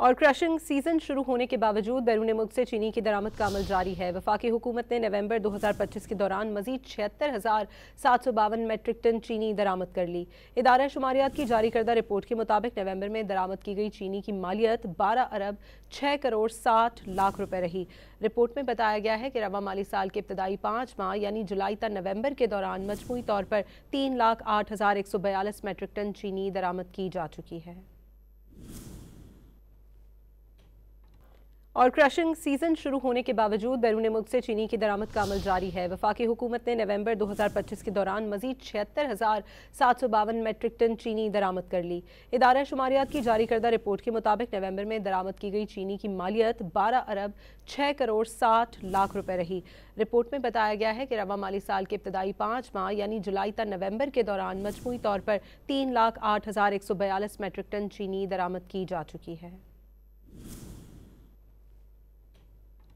और crushing season शुरू होने के बावजूद बैरून मुल्क से चीनी की दरामद का अमल जारी है। वफाकी हुकूमत ने नवंबर 2025 के दौरान मजीद 76,752 मेट्रिक टन चीनी दरामद कर ली। इदारा शुमारियात की जारी करदा रिपोर्ट के मुताबिक नवंबर में दरामद की गई चीनी की मालियत 12 अरब 6 करोड़ 60 लाख रुपए रही। रिपोर्ट में बताया गया है कि रवा माली साल के इब्तदाई 5 माह यानी जुलाई ता नवंबर के दौरान मजमूई तौर पर 3,08,142 मेट्रिक टन चीनी दरामद की जा चुकी है। और क्रशिंग सीजन शुरू होने के बावजूद बैरून मुल्क से चीनी की दरामद का अमल जारी है। वफाकी हुकूमत ने नवंबर 2025 के दौरान मजीद 76,752 मेट्रिक टन चीनी दरामद कर ली। इदारा शुमारियात की जारी करदा रिपोर्ट के मुताबिक नवंबर में दरामद की गई चीनी की मालियत 12 अरब 6 करोड़ 60 लाख रुपए रही। रिपोर्ट में बताया गया है कि रवा माली साल के इब्तदाई 5 माह यानी जुलाई ता नवंबर के दौरान मजमूई तौर पर 3,08,142 मेट्रिक टन चीनी दरामद की जा चुकी है।